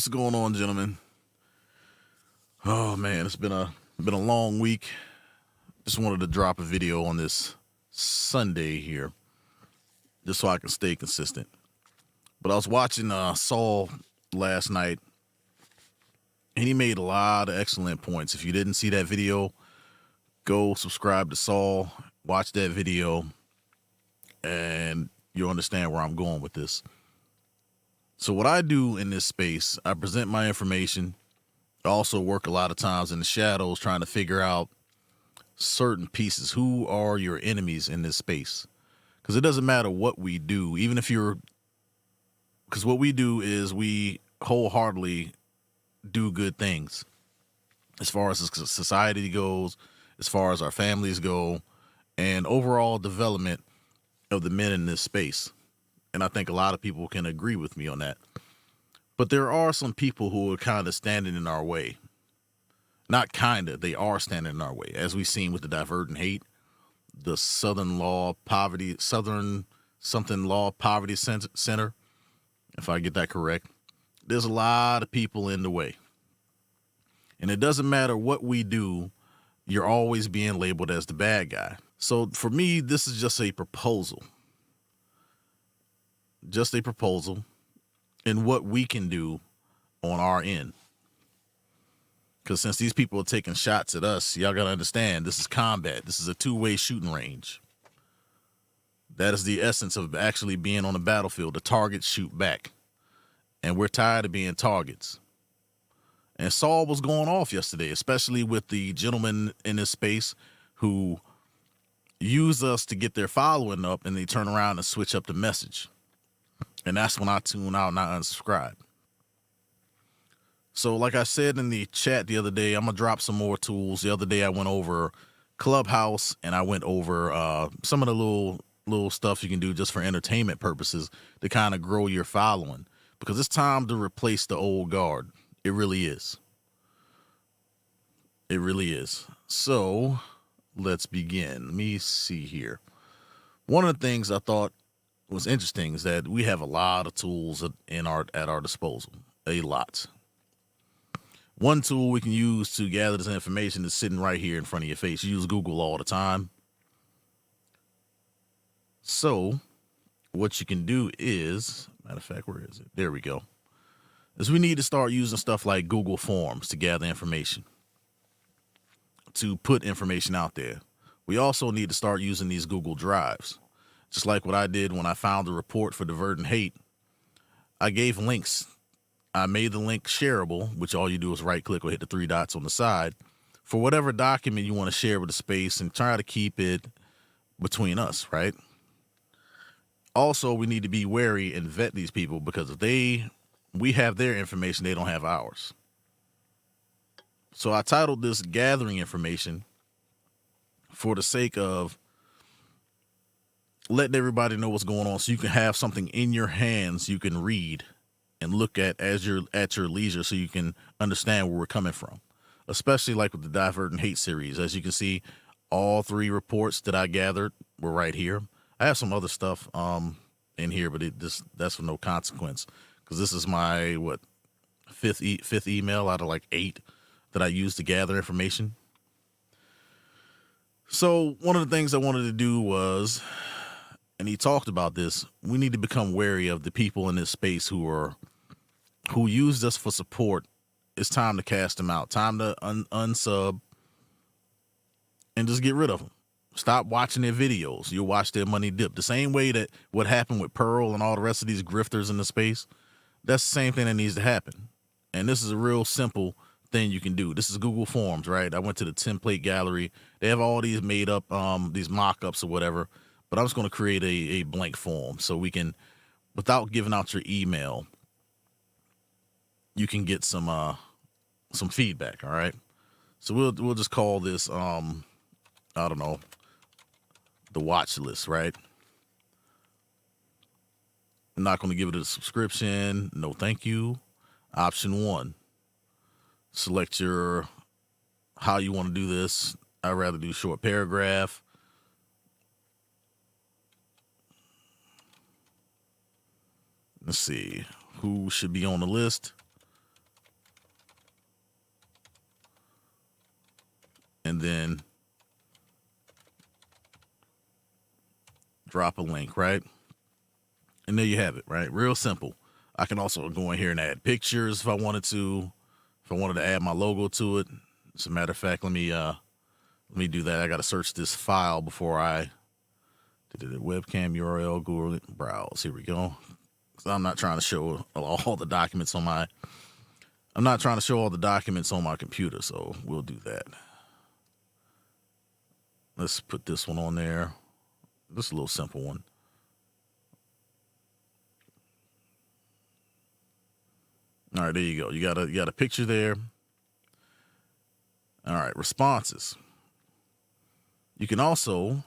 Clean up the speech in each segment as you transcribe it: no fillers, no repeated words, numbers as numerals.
What's going on, gentlemen? Oh man, it's been a long week. Just wanted to drop a video on this Sunday here, just so I can stay consistent. But I was watching Saul last night, and he made a lot of excellent points. If you didn't see that video, go subscribe to Saul, watch that video, and you'll understand where I'm going with this. So what I do in this space, I present my information. I also work a lot of times in the shadows trying to figure out certain pieces. Who are your enemies in this space? Because it doesn't matter what we do, even if you're, because what we do is we wholeheartedly do good things as far as society goes, as far as our families go, and overall development of the men in this space. And I think a lot of people can agree with me on that. But there are some people who are kind of standing in our way. Not kind of, they are standing in our way. As we've seen with the Divergent Hate, the Southern something Law Poverty Center, if I get that correct. There's a lot of people in the way. And it doesn't matter what we do, you're always being labeled as the bad guy. So for me, this is just a proposal. Just a proposal in what we can do on our end. Because since these people are taking shots at us, y'all got to understand, this is combat. This is a two-way shooting range. That is the essence of actually being on the battlefield. The targets shoot back. And we're tired of being targets. And Saul was going off yesterday, especially with the gentleman in this space who used us to get their following up, and they turn around and switch up the message. And that's when I tune out and I unsubscribe. So like I said in the chat the other day, I'm going to drop some more tools. The other day I went over Clubhouse, and I went over some of the little stuff you can do just for entertainment purposes to kind of grow your following. Because it's time to replace the old guard. It really is. It really is. So let's begin. Let me see here. One of the things I thought was interesting is that we have a lot of tools at our disposal. A lot. One tool we can use to gather this information is sitting right here in front of your face. You use Google all the time. So what you can do is, matter of fact, where is it? There we go. Is we need to start using stuff like Google Forms to gather information, to put information out there. We also need to start using these Google Drives. Just like what I did when I found the report for Divergent Hate, I gave links. I made the link shareable, which all you do is right click or hit the three dots on the side for whatever document you want to share with the space, and try to keep it between us, right? Also, we need to be wary and vet these people, because if we have their information, they don't have ours. So I titled this Gathering Information for the sake of letting everybody know what's going on, so you can have something in your hands you can read and look at as you're at your leisure, so you can understand where we're coming from. Especially like with the Divergent Hate series. As you can see, all three reports that I gathered were right here. I have some other stuff in here, but that's for no consequence, because this is my fifth email out of like 8 that I use to gather information. So one of the things I wanted to do was, and he talked about this, we need to become wary of the people in this space who used us for support. It's time to cast them out. Time to unsub and just get rid of them. Stop watching their videos. You'll watch their money dip. The same way that what happened with Pearl and all the rest of these grifters in the space, that's the same thing that needs to happen. And this is a real simple thing you can do. This is Google Forms, right? I went to the template gallery. They have all these made up, these mock-ups or whatever. But I'm just going to create a blank form so we can, without giving out your email, you can get some feedback. All right. So we'll just call this I don't know, the watch list, right? I'm not going to give it a subscription. No, thank you. Option 1. Select how you want to do this. I'd rather do short paragraph. Let's see who should be on the list. and then drop a link, right? And there you have it, right? Real simple. I can also go in here and add pictures if I wanted to. If I wanted to add my logo to it. As a matter of fact, let me do that. I got to search this file before I did it. Webcam URL, Google browse. Here we go. So I'm not trying to show all the documents on my. I'm not trying to show all the documents on my computer, so we'll do that. Let's put this one on there. This is a little simple one. All right, there you go. You got a picture there. All right, responses. You can also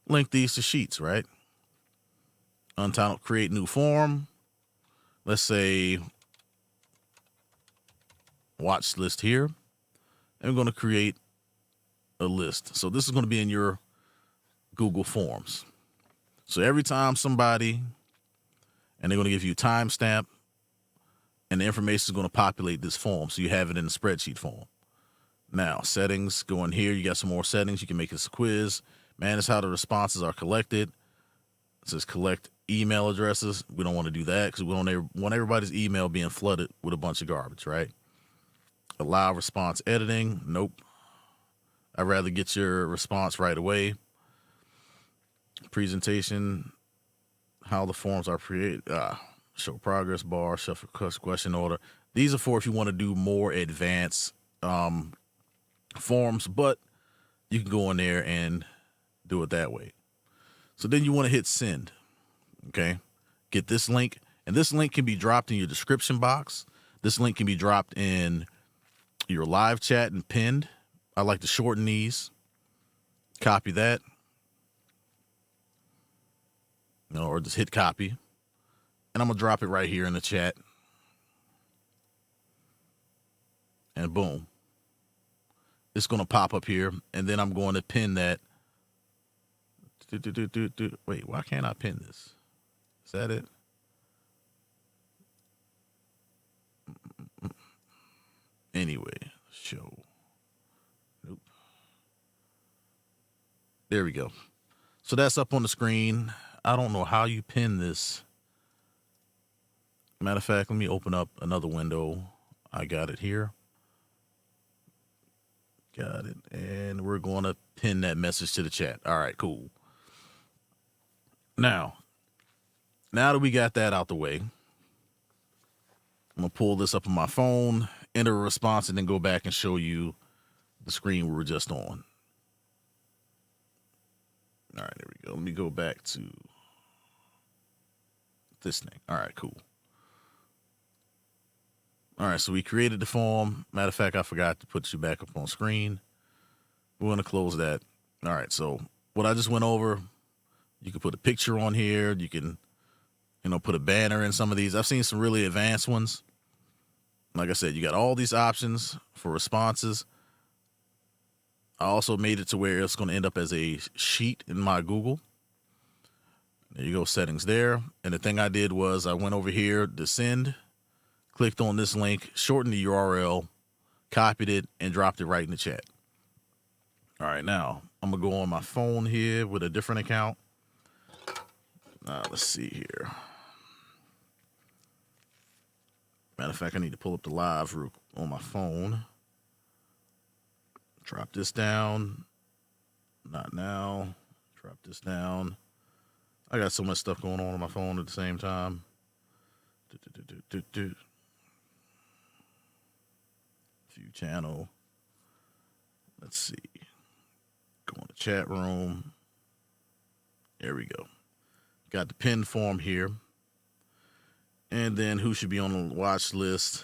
link these to sheets, right? Untitled, create new form. Let's say watch list here. And we're going to create a list. So this is going to be in your Google Forms. So every time somebody, and they're going to give you a timestamp, and the information is going to populate this form. So you have it in the spreadsheet form. Now, settings, go in here. You got some more settings. You can make this a quiz. Manage how the responses are collected. It says collect email addresses. We don't want to do that because we don't want everybody's email being flooded with a bunch of garbage, right? Allow response editing. Nope. I'd rather get your response right away. Presentation, how the forms are created. Show progress bar, shuffle question order. These are for if you want to do more advanced forms, but you can go in there and do it that way. So then you want to hit send. Okay. Get this link, and this link can be dropped in your description box. This link can be dropped in your live chat and pinned. I like to shorten these. Copy that. Or just hit copy. And I'm going to drop it right here in the chat. And boom. It's going to pop up here. And then I'm going to pin that. Wait, why can't I pin this? Is that it? Anyway, show. Nope. There we go. So that's up on the screen. I don't know how you pin this. Matter of fact, let me open up another window. I got it here. Got it. And we're going to pin that message to the chat. All right, cool. Now that we got that out the way, I'm going to pull this up on my phone, enter a response, and then go back and show you the screen we were just on. All right, there we go. Let me go back to this thing. All right, cool. All right, so we created the form. Matter of fact, I forgot to put you back up on screen. We're going to close that. All right, so what I just went over, you can put a picture on here. You can, put a banner in some of these. I've seen some really advanced ones. Like I said, you got all these options for responses. I also made it to where it's going to end up as a sheet in my Google. There you go, settings there. And the thing I did was I went over here to send, clicked on this link, shortened the URL, copied it, and dropped it right in the chat. All right, now I'm going to go on my phone here with a different account. Let's see here. Matter of fact, I need to pull up the live route on my phone. Drop this down. Not now. Drop this down. I got so much stuff going on my phone at the same time. View channel. Let's see. Go on the chat room. There we go. Got the pinned form here. And then who should be on the watch list?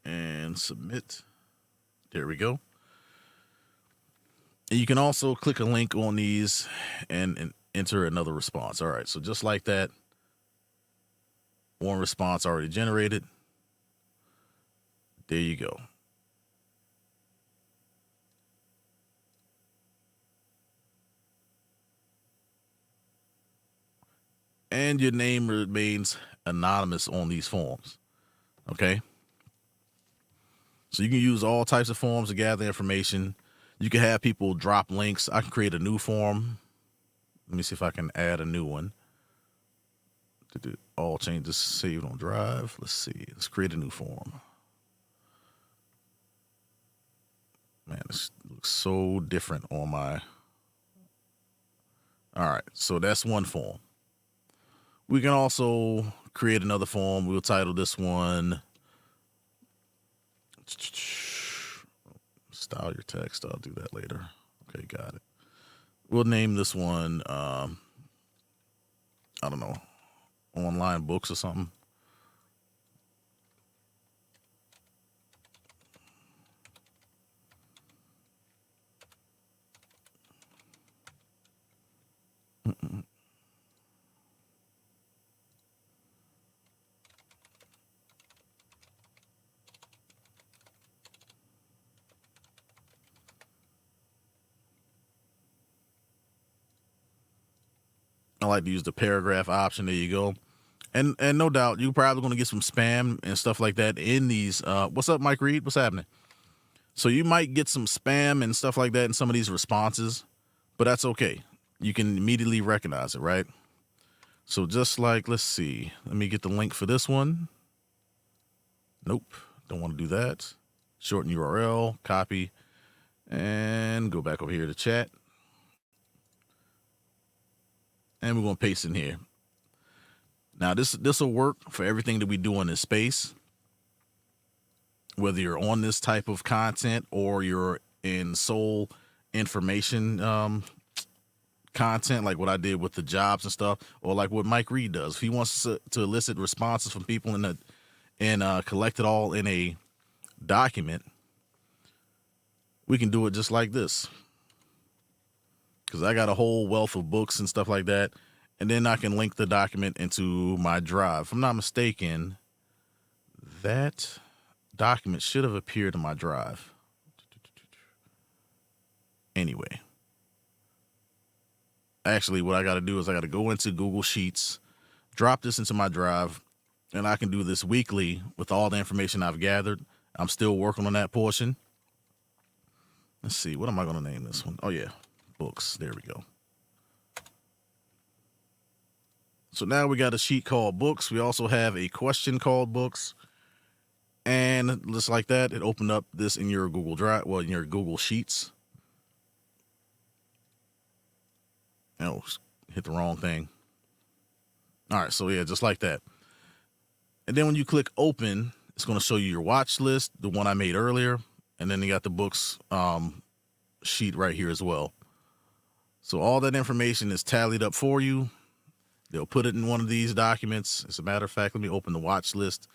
And submit. There we go. And you can also click a link on these and enter another response. All right, so just like that, one response already generated. There you go. and your name remains anonymous on these forms. Okay. So you can use all types of forms to gather information. You can have people drop links. I can create a new form. Let me see if I can add a new one. To do all changes saved on Drive. Let's see. Let's create a new form. Man, this looks so different on my. All right. So that's one form. We can also create another form. We'll title this one Style Your Text. I'll do that later. Okay, got it. We'll name this one, I don't know, online books or something. I like to use the paragraph option. There you go. And no doubt, you're probably going to get some spam and stuff like that in these. What's up, Mike Reed? What's happening? So you might get some spam and stuff like that in some of these responses, but that's okay. You can immediately recognize it, right? So just like, let's see. Let me get the link for this one. Nope, don't want to do that. Shorten URL, copy, and go back over here to chat. And we're going to paste in here. Now, this will work for everything that we do in this space. Whether you're on this type of content or you're in sole information content, like what I did with the jobs and stuff, or like what Mike Reed does. If he wants to elicit responses from people and collect it all in a document, we can do it just like this. Because I got a whole wealth of books and stuff like that. And then I can link the document into my Drive. If I'm not mistaken, that document should have appeared in my Drive. Anyway. Actually, what I got to do is I got to go into Google Sheets, drop this into my Drive, and I can do this weekly with all the information I've gathered. I'm still working on that portion. Let's see. What am I going to name this one? Oh, yeah. Books. There we go. So now we got a sheet called books. We also have a question called books. And just like that, it opened up this in your Google Drive, well, in your Google Sheets. Oh, hit the wrong thing. All right, so yeah, just like that. And then when you click open, it's going to show you your watch list, the one I made earlier. And then you got the books sheet right here as well. So all that information is tallied up for you. They'll put it in one of these documents. As a matter of fact, let me open the watch list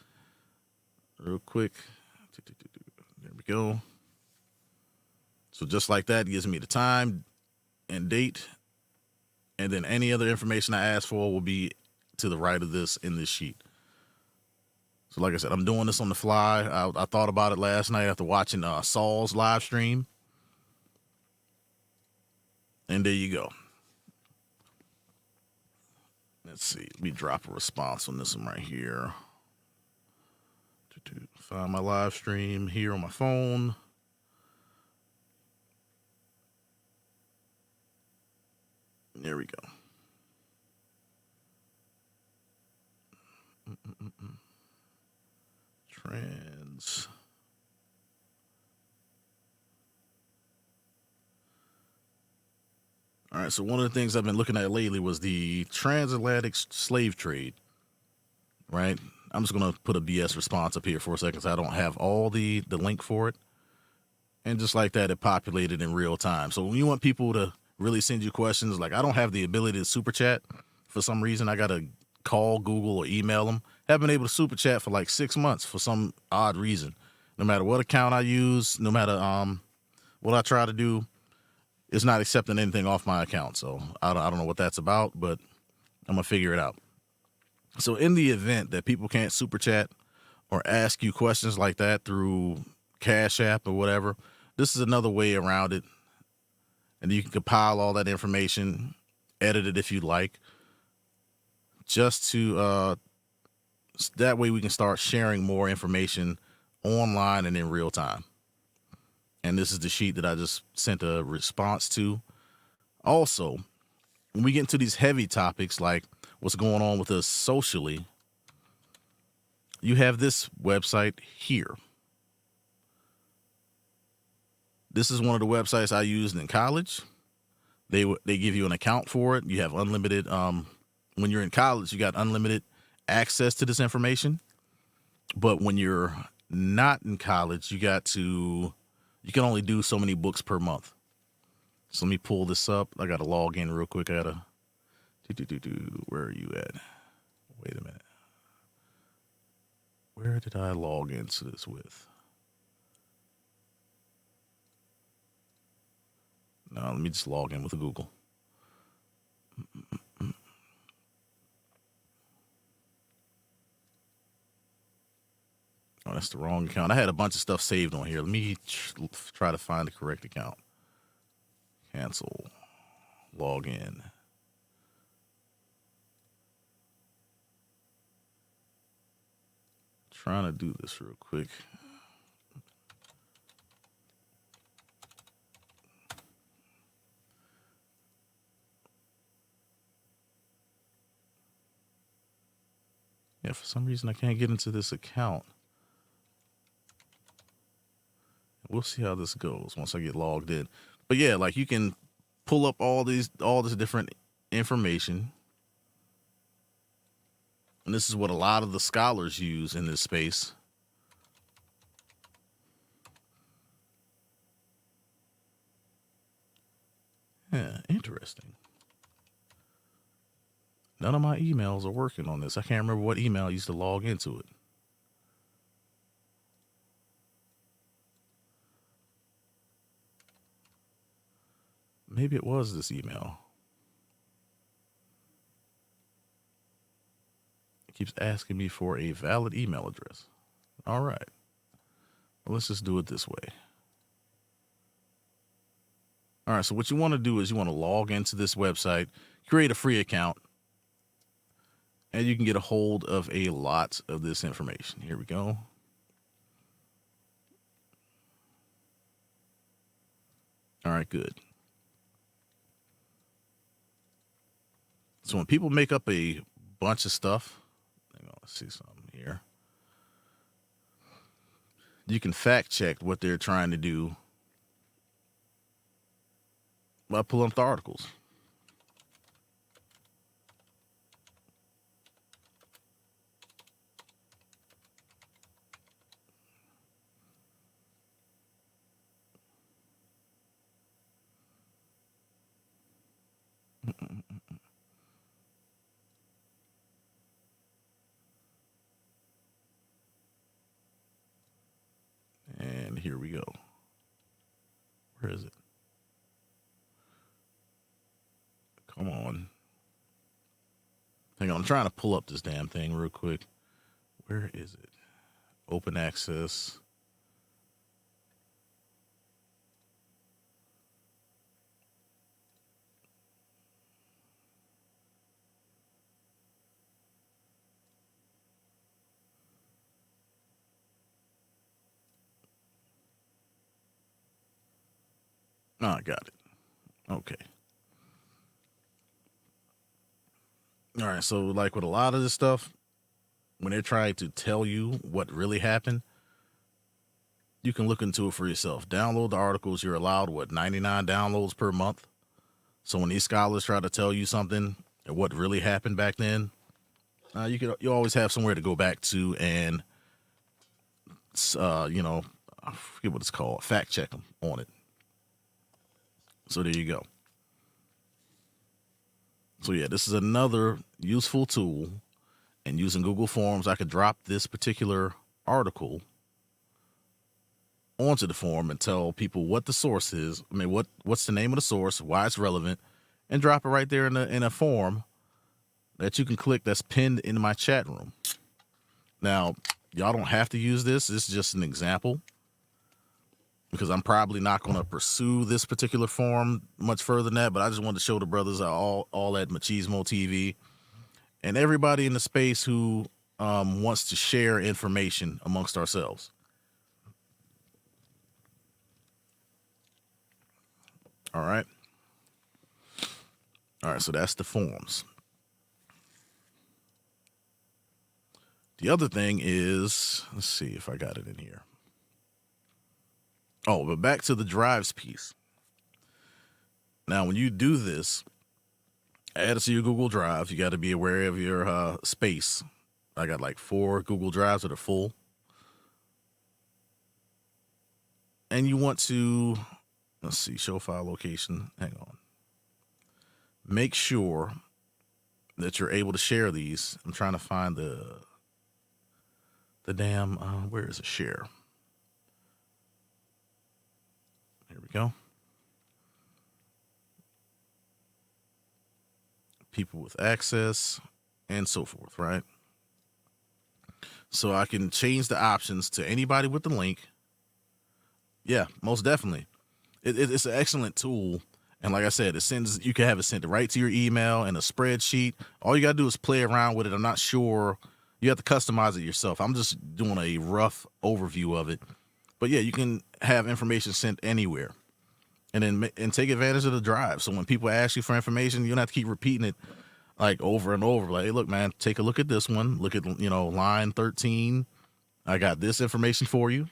real quick. There we go. So just like that, it gives me the time and date. And then any other information I ask for will be to the right of this in this sheet. So like I said, I'm doing this on the fly. I thought about it last night after watching Saul's live stream. And there you go. Let's see. Let me drop a response on this one right here. Find my live stream here on my phone. There we go. Trans. All right, so one of the things I've been looking at lately was the transatlantic slave trade, right? I'm just going to put a BS response up here for a second so I don't have all the link for it. And just like that, it populated in real time. So when you want people to really send you questions, like I don't have the ability to super chat for some reason. I got to call Google or email them. Haven't been able to super chat for like 6 months for some odd reason. No matter what account I use, no matter what I try to do, it's not accepting anything off my account. So I don't know what that's about, but I'm going to figure it out. So in the event that people can't super chat or ask you questions like that through Cash App or whatever, this is another way around it. And you can compile all that information, edit it if you like, just to that way we can start sharing more information online and in real time. And this is the sheet that I just sent a response to. Also, when we get into these heavy topics like what's going on with us socially, you have this website here. This is one of the websites I used in college. They give you an account for it. You have unlimited, when you're in college, you got unlimited access to this information. But when you're not in college, you can only do so many books per month. So let me pull this up. I got to log in real quick. Where are you at? Wait a minute. Where did I log into this with? No, let me just log in with Google. Oh, that's the wrong account. I had a bunch of stuff saved on here. Let me try to find the correct account. Cancel. Log in. Trying to do this real quick. Yeah, for some reason I can't get into this account. We'll see how this goes once I get logged in. But yeah, like you can pull up all this different information. And this is what a lot of the scholars use in this space. Yeah, interesting. None of my emails are working on this. I can't remember what email I used to log into it. Maybe it was this email. It keeps asking me for a valid email address. All right. Well, let's just do it this way. All right, so what you want to do is you want to log into this website, create a free account, and you can get a hold of a lot of this information. Here we go. All right, good. So when people make up a bunch of stuff, hang on, let's see something here. You can fact check what they're trying to do by pulling up the articles. And here we go. Where is it? Come on. Hang on, I'm trying to pull up this damn thing real quick. Where is it? Open access. Oh, I got it. Okay. All right, so like with a lot of this stuff, when they're trying to tell you what really happened, you can look into it for yourself. Download the articles. You're allowed, 99 downloads per month. So when these scholars try to tell you something and what really happened back then, you always have somewhere to go back to and, I forget what it's called, fact check them on it. So there you go. So yeah, this is another useful tool. And using Google Forms, I could drop this particular article onto the form and tell people what the source is. I mean, what's the name of the source, why it's relevant, and drop it right there in a form that you can click that's pinned in my chat room. Now, y'all don't have to use this. This is just an example because I'm probably not going to pursue this particular form much further than that, but I just wanted to show the brothers all at Machismo TV and everybody in the space who wants to share information amongst ourselves. All right. All right. So that's the forums. The other thing is, let's see if I got it in here. Oh, but back to the drives piece. Now, when you do this, add it to your Google Drive. You got to be aware of your space. I got like 4 Google Drives that are full. And you want to, let's see, show file location. Hang on. Make sure that you're able to share these. I'm trying to find the damn, where is it? Share. Here we go. People with access and so forth, right? So I can change the options to anybody with the link. Yeah, most definitely. It's an excellent tool. And like I said, you can have it sent right to your email in a spreadsheet. All you got to do is play around with it. I'm not sure. You have to customize it yourself. I'm just doing a rough overview of it. But yeah, you can have information sent anywhere. And take advantage of the drive. So when people ask you for information, you don't have to keep repeating it like over and over. Like, hey, look, man, take a look at this one. Look at, line 13. I got this information for you.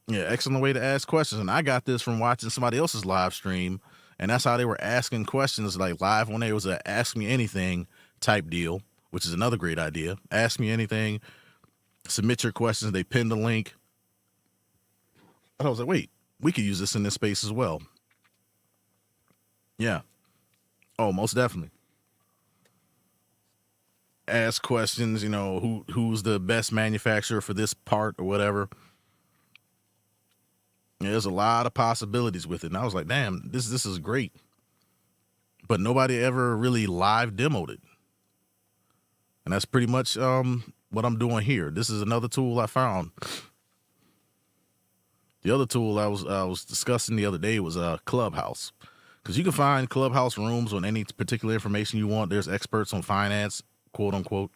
Yeah, excellent way to ask questions. And I got this from watching somebody else's live stream. And that's how they were asking questions, like live when they was a Ask Me Anything type deal, which is another great idea. Ask me anything. Submit your questions. They pinned the link. And I was like, wait, we could use this in this space as well. Yeah. Oh, most definitely. Ask questions, who's the best manufacturer for this part or whatever. Yeah, there's a lot of possibilities with it. And I was like, damn, this is great. But nobody ever really live demoed it. And that's pretty much what I'm doing here. This is another tool I found. The other tool I was discussing the other day was Clubhouse. Because you can find Clubhouse rooms on any particular information you want. There's experts on finance, quote unquote.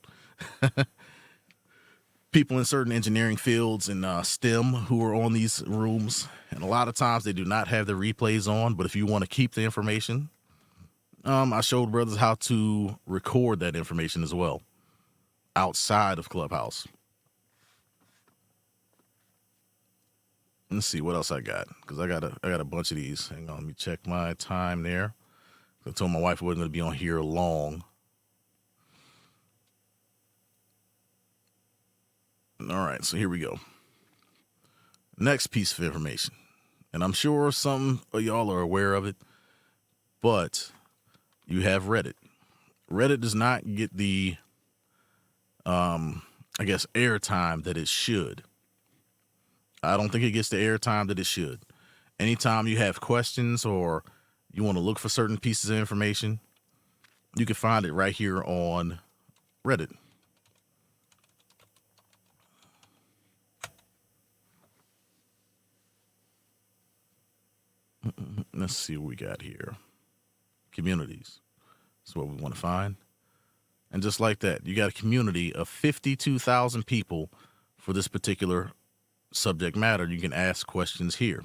People in certain engineering fields and STEM who are on these rooms. And a lot of times they do not have the replays on. But if you want to keep the information, I showed brothers how to record that information as well outside of Clubhouse. Let's see what else I got, because I got a bunch of these. Hang on, let me check my time there. I told my wife I wasn't going to be on here long. All right, so here we go. Next piece of information, and I'm sure some of y'all are aware of it, but you have Reddit. Reddit does not get the, airtime that it should. I don't think it gets the airtime that it should. Anytime you have questions or you want to look for certain pieces of information, you can find it right here on Reddit. Let's see what we got here. Communities. That's what we want to find. And just like that, you got a community of 52,000 people for this particular subject matter. You can ask questions here.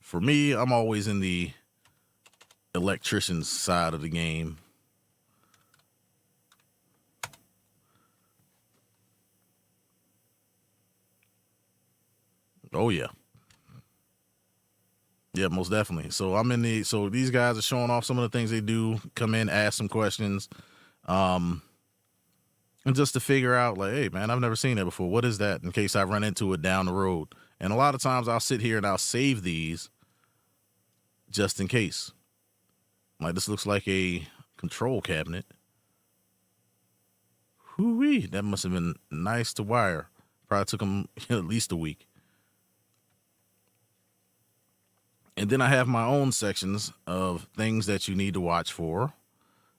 For me, I'm always in the electrician's side of the game. Oh yeah. Yeah, most definitely. So so these guys are showing off some of the things they do, come in, ask some questions. And just to figure out, like, hey, man, I've never seen that before. What is that? In case I run into it down the road. And a lot of times I'll sit here and I'll save these just in case. Like, this looks like a control cabinet. Hoo-wee, that must have been nice to wire. Probably took them at least a week. And then I have my own sections of things that you need to watch for.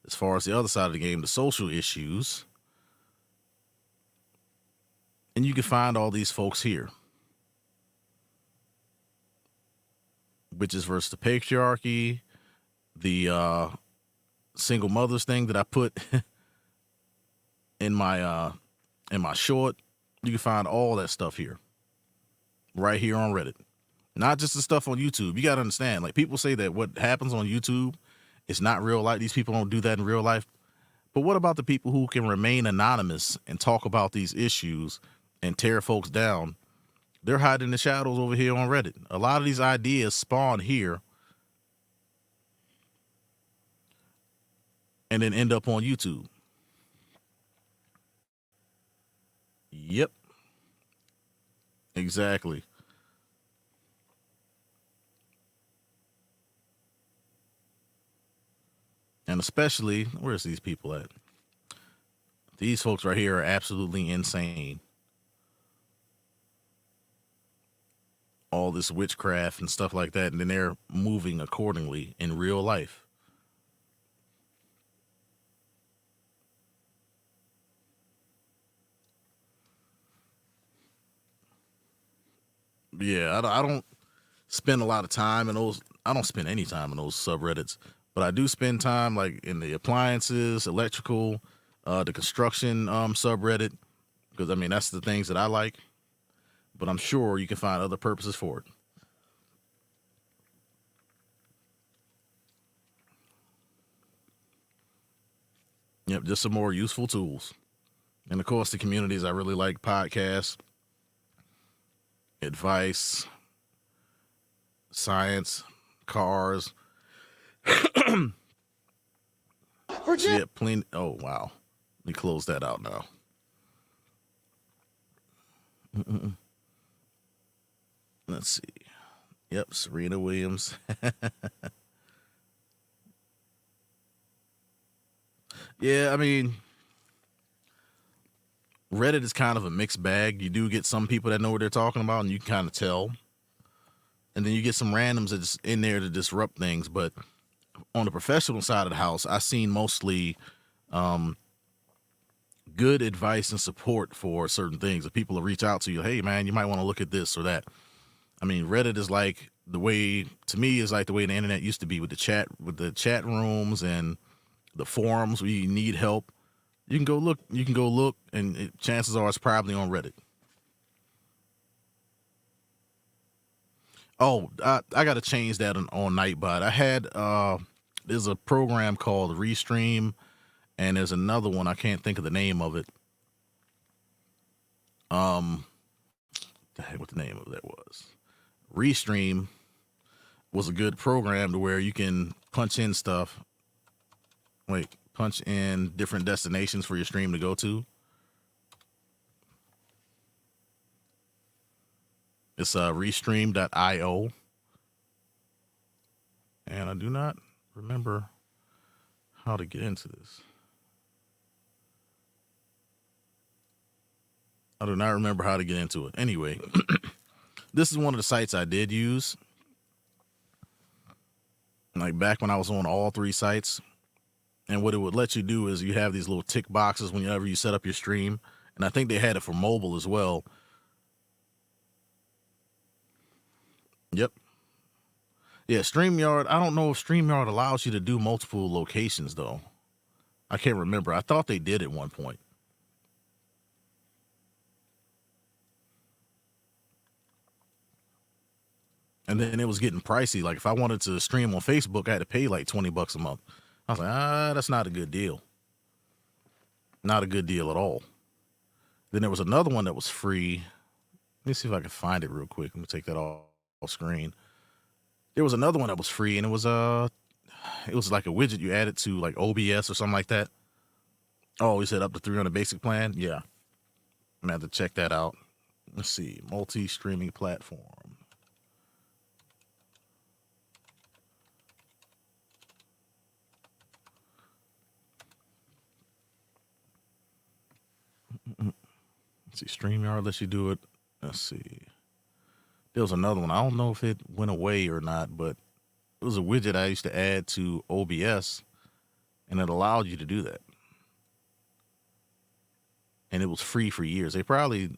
As far as the other side of the game, the social issues. And you can find all these folks here. Witches versus the patriarchy, the single mothers thing that I put in my short. You can find all that stuff here, right here on Reddit. Not just the stuff on YouTube. You got to understand, like, people say that what happens on YouTube is not real life. These people don't do that in real life. But what about the people who can remain anonymous and talk about these issues and tear folks down? They're hiding in the shadows over here on Reddit. A lot of these ideas spawn here and then end up on YouTube. Yep. Exactly. And especially, where's these people at? These folks right here are absolutely insane. All this witchcraft and stuff like that, and then they're moving accordingly in real life. Yeah, I don't spend a lot of time in those. I don't spend any time in those subreddits, but I do spend time like in the appliances, electrical, the construction subreddit, because I mean that's the things that I like. But I'm sure you can find other purposes for it. Yep, just some more useful tools. And of course, the communities I really like: podcasts, advice, science, cars. Yeah, plenty. Oh wow, let me close that out now. Let's see. Yep, Serena Williams. Yeah, I mean, Reddit is kind of a mixed bag. You do get some people that know what they're talking about, and you can kind of tell. And then you get some randoms that's in there to disrupt things. But on the professional side of the house, I've seen mostly good advice and support for certain things. If people will reach out to you, hey man, you might want to look at this or that. I mean, Reddit is like the way, to me, is like the way the internet used to be with the chat rooms and the forums where you need help. You can go look, and chances are it's probably on Reddit. Oh, I got to change that on Nightbot. I had there's a program called Restream, and there's another one I can't think of the name of it. What the name of that was? Restream was a good program to where you can punch in stuff. Punch in different destinations for your stream to go to. It's restream.io. And I do not remember how to get into this. I do not remember how to get into it. Anyway, this is one of the sites I did use. Like back when I was on all three sites. And what it would let you do is you have these little tick boxes whenever you set up your stream. And I think they had it for mobile as well. Yep. Yeah, StreamYard. I don't know if StreamYard allows you to do multiple locations, though. I can't remember. I thought they did at one point. And then it was getting pricey. Like if I wanted to stream on Facebook, I had to pay like $20 a month. I was like, that's not a good deal. Not a good deal at all. Then there was another one that was free. Let me see if I can find it real quick. Let me take that off screen. There was another one that was free, and it was like a widget you added to like OBS or something like that. Oh, you said up to 300 basic plan? Yeah. I'm gonna have to check that out. Let's see. Multi-streaming platform. Let's see, StreamYard lets you do it. Let's see. There was another one. I don't know if it went away or not, but it was a widget I used to add to OBS, and it allowed you to do that. And it was free for years. They probably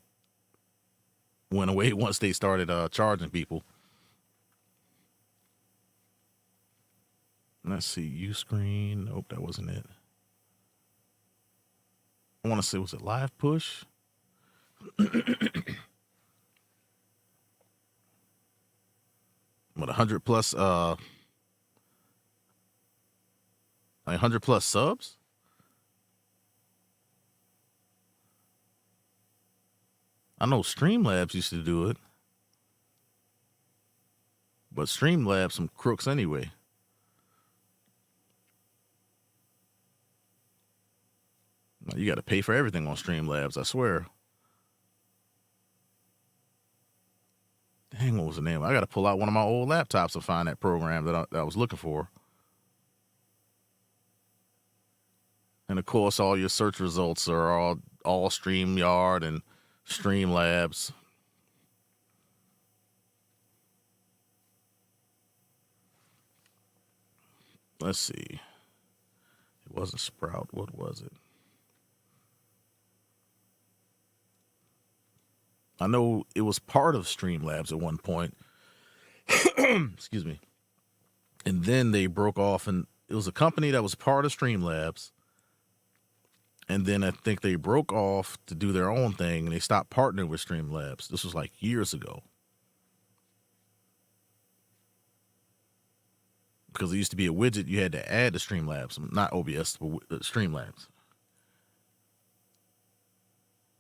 went away once they started charging people. Let's see, Uscreen. Nope, that wasn't it. I want to say, was it Live Push? What, 100 plus 100 plus subs? I know Streamlabs used to do it. But Streamlabs some crooks anyway. You got to pay for everything on Streamlabs, I swear. Dang, what was the name? I got to pull out one of my old laptops to find that program that I was looking for. And of course, all your search results are all StreamYard and Streamlabs. Let's see. It wasn't Sprout. What was it? I know it was part of Streamlabs at one point. Excuse me. And then they broke off, and it was a company that was part of Streamlabs. And then I think they broke off to do their own thing, and they stopped partnering with Streamlabs. This was like years ago. Because it used to be a widget you had to add to Streamlabs. Not OBS, but Streamlabs.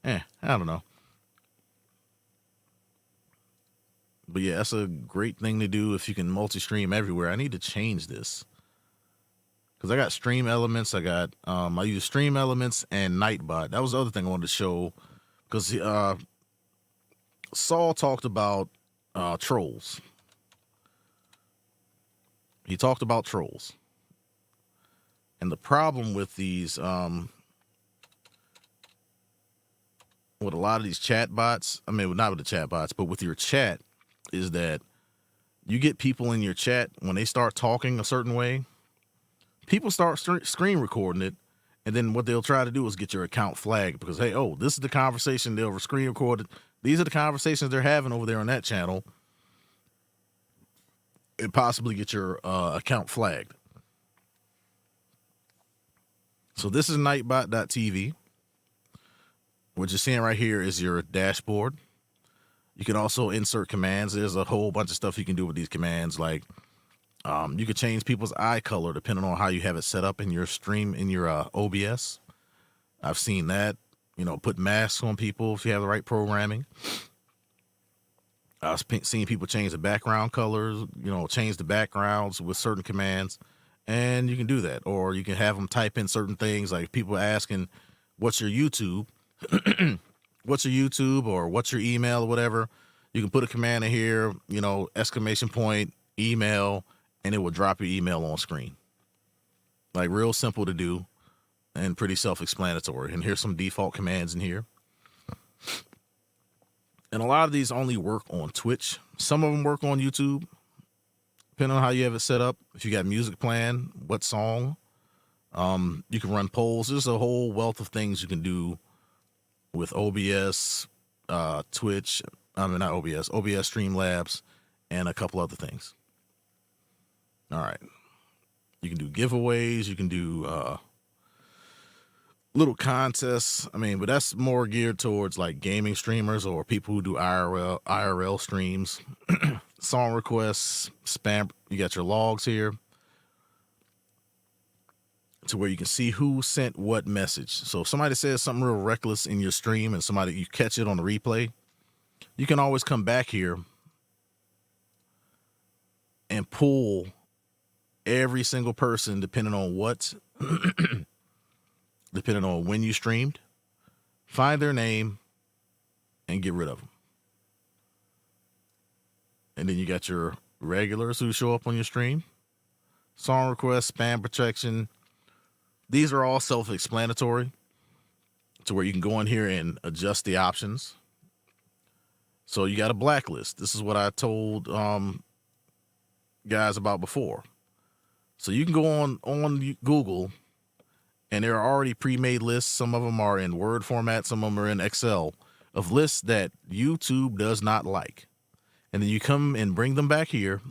I don't know. But yeah, that's a great thing to do if you can multi-stream everywhere. I need to change this. Because I got Stream Elements. I use Stream Elements and Nightbot. That was the other thing I wanted to show. Because Saul talked about trolls. He talked about trolls. And the problem with these, with a lot of these chat bots, I mean, not with the chat bots, but with your chat, is that you get people in your chat, when they start talking a certain way, people start screen recording it, and then what they'll try to do is get your account flagged because, hey, this is the conversation they'll screen record it. These are the conversations they're having over there on that channel, and possibly get your account flagged. So this is nightbot.tv. What you're seeing right here is your dashboard. You can also insert commands. There's a whole bunch of stuff you can do with these commands. Like you could change people's eye color depending on how you have it set up in your stream, in your OBS. I've seen that. Put masks on people if you have the right programming. I've seen people change the background colors, change the backgrounds with certain commands. And you can do that. Or you can have them type in certain things, like people asking, what's your YouTube? What's your YouTube or what's your email or whatever. You can put a command in here, exclamation point, email, and it will drop your email on screen. Like real simple to do and pretty self-explanatory. And here's some default commands in here. And a lot of these only work on Twitch. Some of them work on YouTube, depending on how you have it set up. If you got music playing, what song. You can run polls. There's a whole wealth of things you can do with OBS, Twitch, not OBS, Streamlabs, and a couple other things. All right. You can do giveaways. You can do little contests. But that's more geared towards like gaming streamers or people who do IRL streams. Song requests, spam. You got your logs here to where you can see who sent what message. So if somebody says something real reckless in your stream and you catch it on the replay, you can always come back here and pull every single person depending on depending on when you streamed, find their name and get rid of them. And then you got your regulars who show up on your stream, song requests, spam protection. These are all self-explanatory to where you can go in here and adjust the options. So you got a blacklist. This is what I told guys about before. So you can go on Google, and there are already pre-made lists. Some of them are in Word format. Some of them are in Excel of lists that YouTube does not like. And then you come and bring them back here,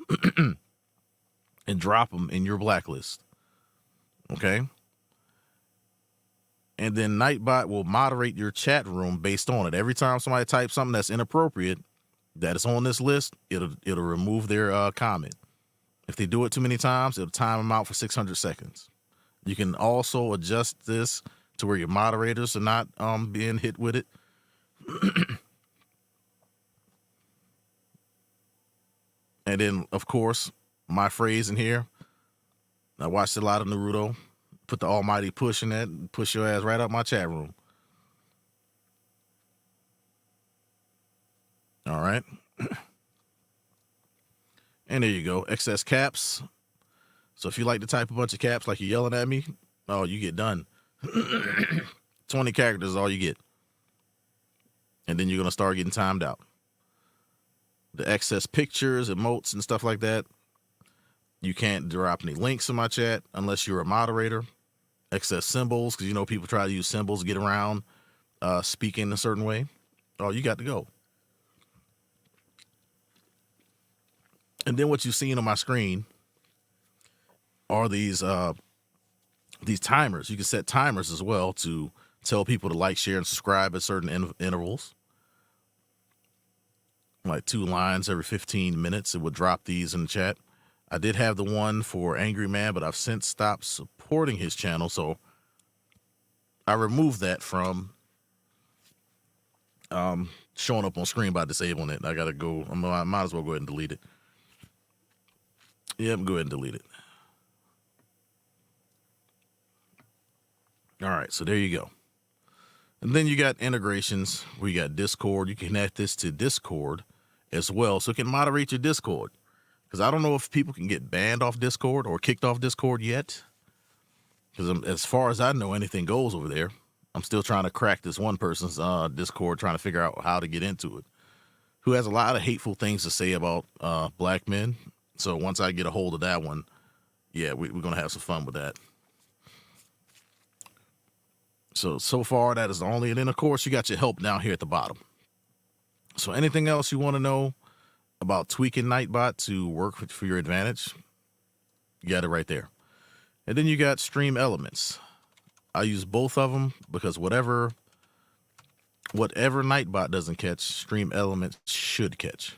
and drop them in your blacklist. Okay. And then Nightbot will moderate your chat room based on it. Every time somebody types something that's inappropriate that is on this list, it'll remove their comment. If they do it too many times, it'll time them out for 600 seconds. You can also adjust this to where your moderators are not being hit with it. And then, of course, my phrase in here, I watched a lot of Naruto. Put the almighty push in that and push your ass right up my chat room. All right. And there you go. Excess caps. So if you like to type a bunch of caps like you're yelling at me, oh, you get done. 20 characters is all you get. And then you're going to start getting timed out. The excess pictures, emotes, and stuff like that. You can't drop any links in my chat unless you're a moderator. Excess symbols, because you know people try to use symbols to get around speaking a certain way. Oh, you got to go. And then what you've seen on my screen are these timers. You can set timers as well to tell people to like, share, and subscribe at certain intervals. Like 2 lines every 15 minutes. It would drop these in the chat. I did have the one for Angry Man, but I've since stopped supporting his channel, so I removed that from showing up on screen by disabling it. I gotta go. I might as well go ahead and delete it. Yeah, go ahead and delete it. All right, so there you go. And then you got integrations where you got Discord. You can connect this to Discord as well, so it can moderate your Discord. Because I don't know if people can get banned off Discord or kicked off Discord yet. Because as far as I know, anything goes over there. I'm still trying to crack this one person's Discord, trying to figure out how to get into it. Who has a lot of hateful things to say about black men. So once I get a hold of that one, yeah, we're going to have some fun with that. So far, that is the only. And then, of course, you got your help down here at the bottom. So anything else you want to know about tweaking Nightbot to work for your advantage, you got it right there. And then you got Stream Elements. I use both of them because whatever Nightbot doesn't catch, Stream Elements should catch.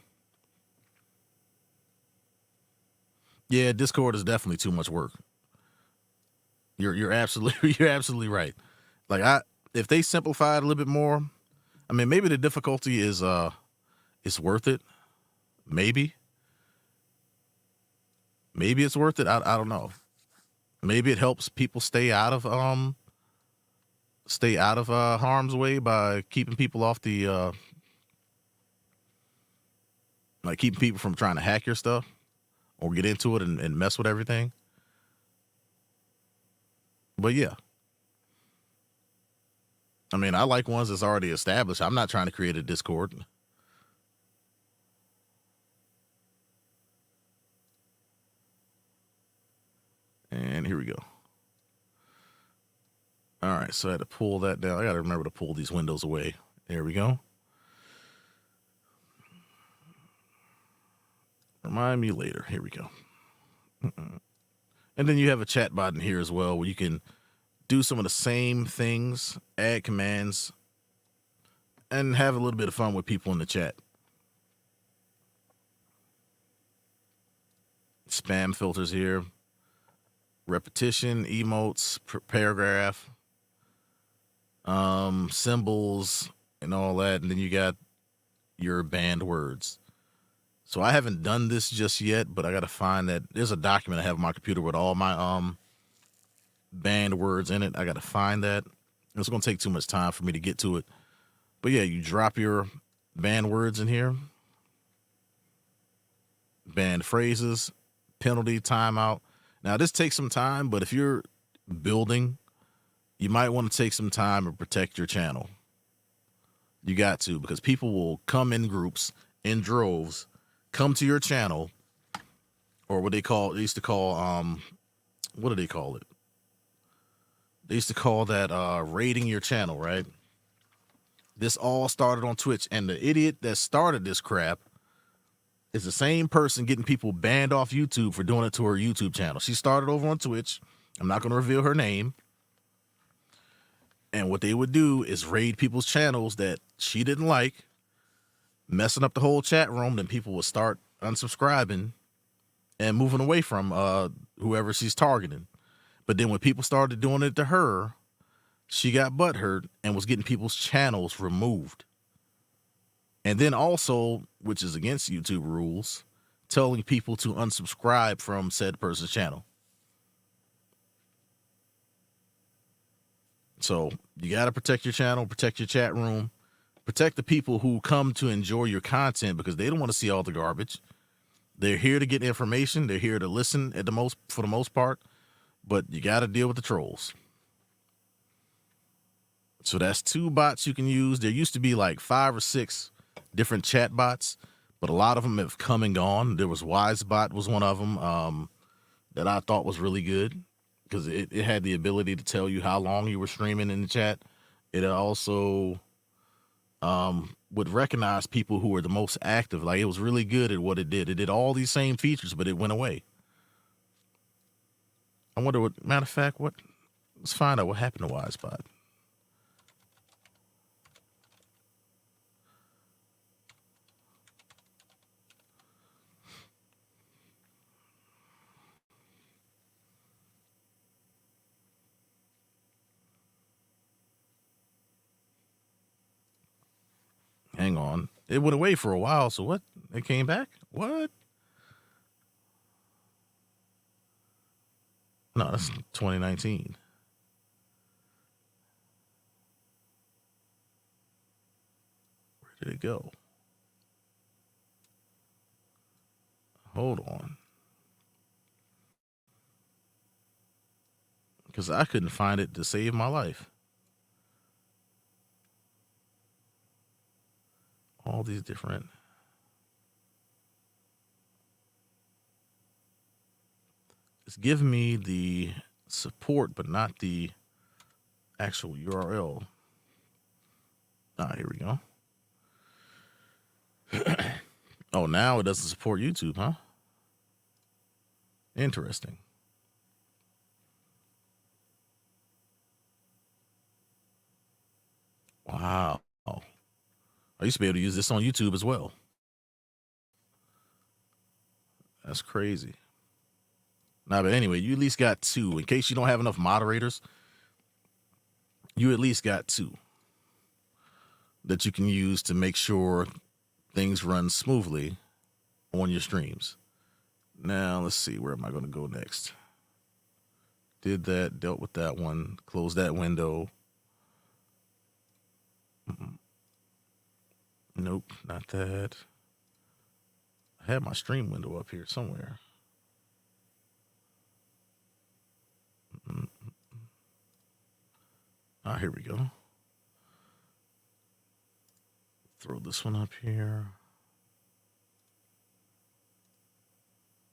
Yeah, Discord is definitely too much work. You're absolutely right. Like if they simplify it a little bit more, I mean, maybe the difficulty is it's worth it. Maybe it's worth it. I don't know. Maybe it helps people stay out of harm's way by keeping people off the like keeping people from trying to hack your stuff or get into it and mess with everything. But yeah. I mean, I like ones that's already established. I'm not trying to create a Discord. And here we go. All right, so I had to pull that down. I got to remember to pull these windows away. There we go. Remind me later. Here we go. And then you have a chat bot in here as well where you can do some of the same things, add commands, and have a little bit of fun with people in the chat. Spam filters here. Repetition, emotes, paragraph, symbols, and all that. And then you got your banned words. So I haven't done this just yet, but I got to find that. There's a document I have on my computer with all my banned words in it. I got to find that. It's going to take too much time for me to get to it. But yeah, you drop your banned words in here. Banned phrases, penalty, timeout. Now, this takes some time, but if you're building, you might want to take some time and protect your channel. You got to, because people will come in groups, in droves, come to your channel, or what they used to call, what do they call it? They used to call that raiding your channel, right? This all started on Twitch, and the idiot that started this crap is the same person getting people banned off YouTube for doing it to her YouTube channel. She started over on Twitch. I'm not going to reveal her name. And what they would do is raid people's channels that she didn't like, messing up the whole chat room. Then people would start unsubscribing and moving away from whoever she's targeting. But then when people started doing it to her, she got butthurt and was getting people's channels removed. And then also, which is against YouTube rules, telling people to unsubscribe from said person's channel. So you got to protect your channel, protect your chat room, protect the people who come to enjoy your content, because they don't want to see all the garbage. They're here to get information. They're here to listen for the most part, but you got to deal with the trolls. So that's 2 bots you can use. There used to be like 5 or 6 different chat bots, but a lot of them have come and gone. There was WiseBot was one of them that I thought was really good, because it had the ability to tell you how long you were streaming in the chat. It also would recognize people who were the most active. Like, it was really good at what it did. It did all these same features, but it went away. I wonder what, matter of fact, let's find out what happened to WiseBot. Hang on. It went away for a while, so what? It came back? What? No, that's 2019. Where did it go? Hold on. Because I couldn't find it to save my life. All these different. It's giving me the support, but not the actual URL. Here we go. Oh, now it doesn't support YouTube, huh? Interesting. Wow. I used to be able to use this on YouTube as well. That's crazy. Nah, but anyway, you at least got 2. In case you don't have enough moderators, you at least got 2 that you can use to make sure things run smoothly on your streams. Now, let's see. Where am I going to go next? Did that, dealt with that one, closed that window. Nope, not that. I had my stream window up here somewhere. Here we go. Throw this one up here.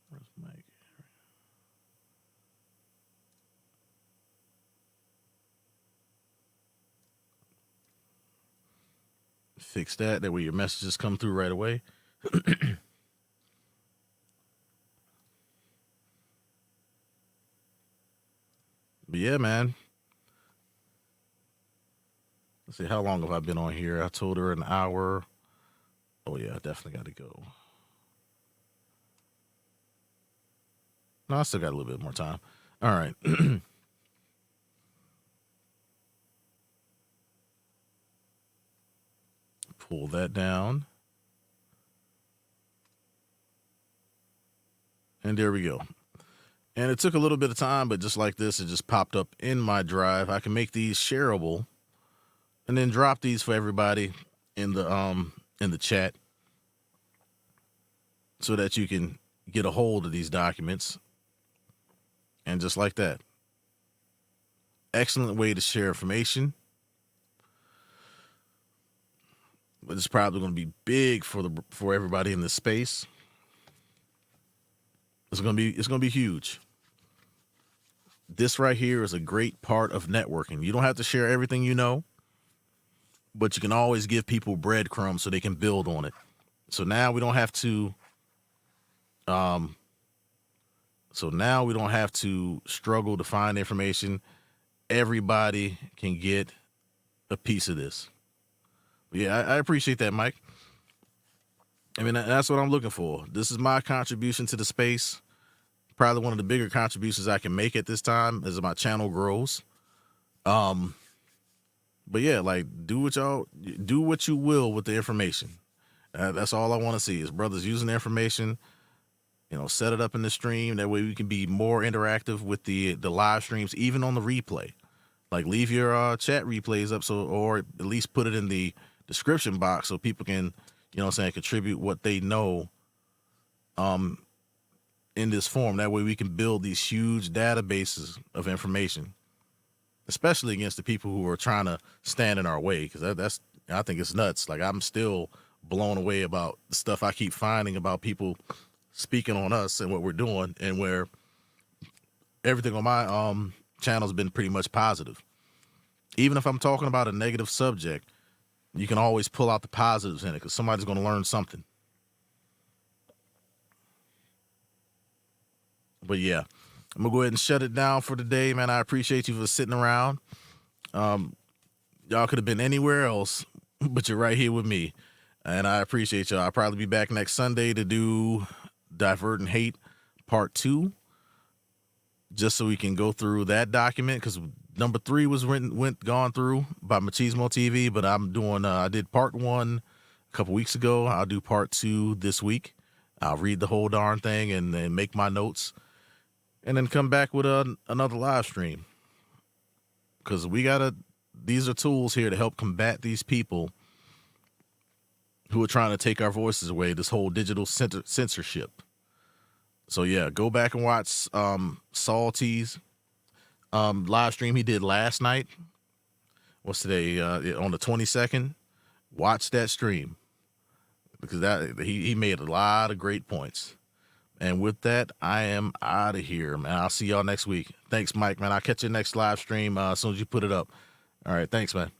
Where's Mike? Fix that. That way your messages come through right away. But yeah, man. Let's see, how long have I been on here? I told her an hour. Oh yeah, I definitely got to go. No, I still got a little bit more time. All right. Pull that down. And there we go. And it took a little bit of time, but just like this, it just popped up in my drive. I can make these shareable and then drop these for everybody in the chat so that you can get a hold of these documents. And just like that. Excellent way to share information. But it's probably going to be big for everybody in this space. It's going to be huge. This right here is a great part of networking. You don't have to share everything you know, but you can always give people breadcrumbs so they can build on it. So now we don't have to So now we don't have to struggle to find information. Everybody can get a piece of this. Yeah, I appreciate that, Mike. I mean, that's what I'm looking for. This is my contribution to the space. Probably one of the bigger contributions I can make at this time as my channel grows. But yeah, like do what you will with the information. That's all I want to see is brothers using the information. Set it up in the stream. That way we can be more interactive with the live streams, even on the replay. Like leave your chat replays up, or at least put it in the description box so people can, contribute what they know in this form. That way we can build these huge databases of information, especially against the people who are trying to stand in our way. Because I think it's nuts. Like I'm still blown away about the stuff I keep finding about people speaking on us and what we're doing, and where everything on my channel has been pretty much positive. Even if I'm talking about a negative subject, you can always pull out the positives in it because somebody's going to learn something. But yeah, I'm going to go ahead and shut it down for today, man. I appreciate you for sitting around. Y'all could have been anywhere else, but you're right here with me. And I appreciate y'all. I'll probably be back next Sunday to do Diverting Hate Part 2, just so we can go through that document, because number 3 was gone through by Machismo TV, but I'm doing I did Part 1 a couple weeks ago. I'll do Part 2 this week. I'll read the whole darn thing and then make my notes, and then come back with another live stream, because these are tools here to help combat these people who are trying to take our voices away, this whole digital censorship. So yeah, go back and watch Saul T's live stream he did last night. What's today? On the 22nd. Watch that stream, because he made a lot of great points. And with that, I am out of here, man. I'll see y'all next week. Thanks, Mike, man. I'll catch you next live stream as soon as you put it up. All right, thanks, man.